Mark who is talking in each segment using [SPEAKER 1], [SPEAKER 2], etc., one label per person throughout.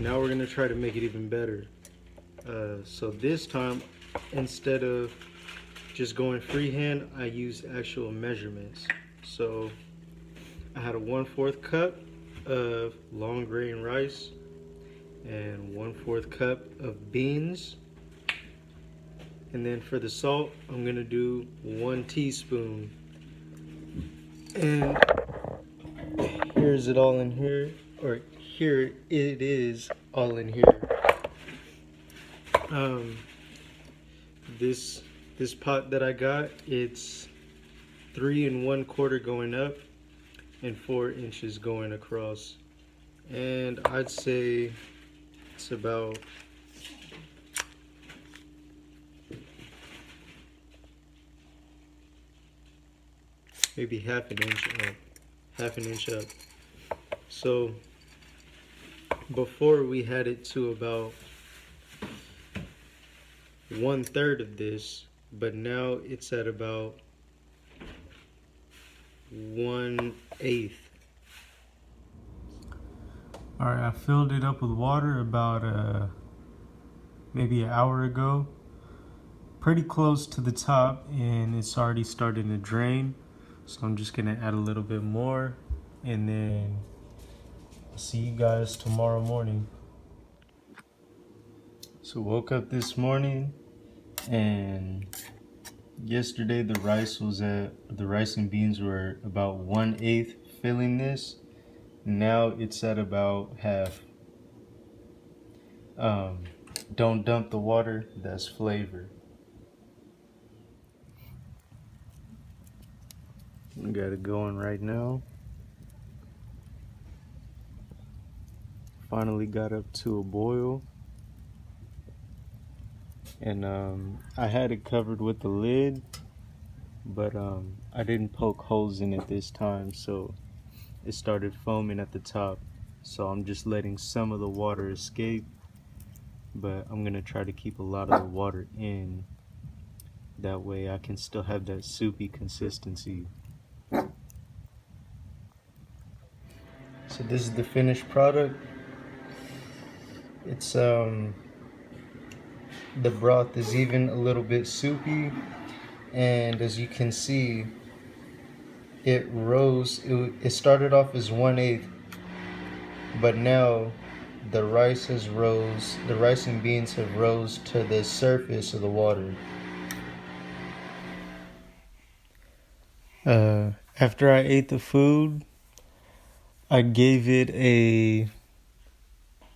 [SPEAKER 1] Now we're gonna try to make it even better. So this time, instead of just going freehand, I used actual measurements. So I had a 1/4 cup of long grain rice and 1/4 cup of beans. And then for the salt, I'm gonna do 1 teaspoon. And here's it all in here, or here it is all in here. Um, this pot that I got, it's 3 1/4 going up and 4 inches going across. And I'd say it's about maybe half an inch up. So before we had it to about 1/3 of this, but now it's at about 1/8. All right, I filled it up with water about maybe an hour ago, pretty close to the top, and it's already starting to drain. So I'm just gonna add a little bit more, and then I'll see you guys tomorrow morning. So woke up this morning, and yesterday the rice and beans were about 1/8 filling this. Now it's at about half. Don't dump the water, that's flavor. We got it going right now. Finally got up to a boil. And I had it covered with the lid, but I didn't poke holes in it this time, so it started foaming at the top. So I'm just letting some of the water escape, but I'm gonna try to keep a lot of the water in. That way I can still have that soupy consistency. So this is the finished product. It's the broth is even a little bit soupy, and as you can see, it rose. It started off as 1/8, but now the rice and beans have rose to the surface of the water. After I ate the food, I gave it a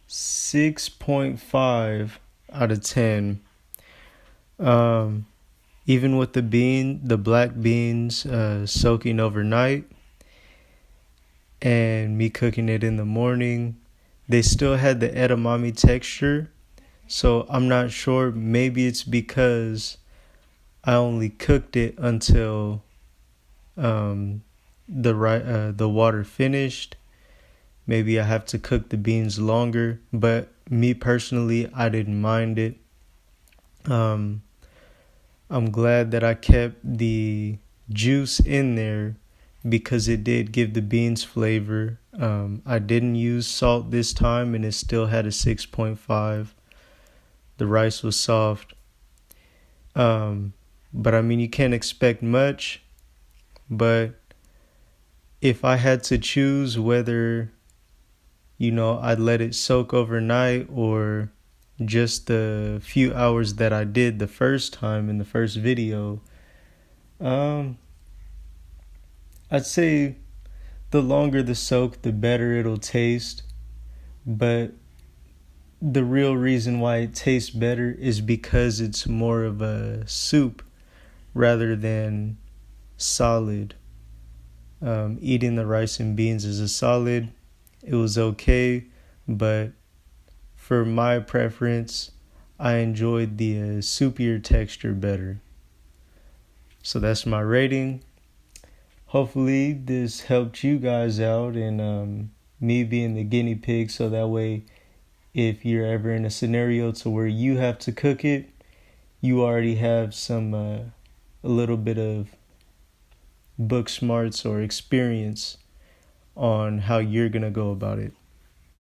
[SPEAKER 1] 6.5 out of 10. Even with the black beans soaking overnight and me cooking it in the morning, they still had the edamame texture. So I'm not sure, maybe it's because I only cooked it until the water finished. Maybe I have to cook the beans longer, but me personally, I didn't mind it. I'm glad that I kept the juice in there because it did give the beans flavor. I didn't use salt this time, and it still had a 6.5. The rice was soft. But I mean, you can't expect much. But if I had to choose whether, I'd let it soak overnight or just the few hours that I did the first time in the first video, I'd say the longer the soak, the better it'll taste. But the real reason why it tastes better is because it's more of a soup rather than solid. Eating the rice and beans as a solid, it was okay, but for my preference, I enjoyed the soupier texture better. So that's my rating. Hopefully this helped you guys out, and me being the guinea pig, so that way if you're ever in a scenario to where you have to cook it, you already have a little bit of book smarts or experience on how you're gonna go about it.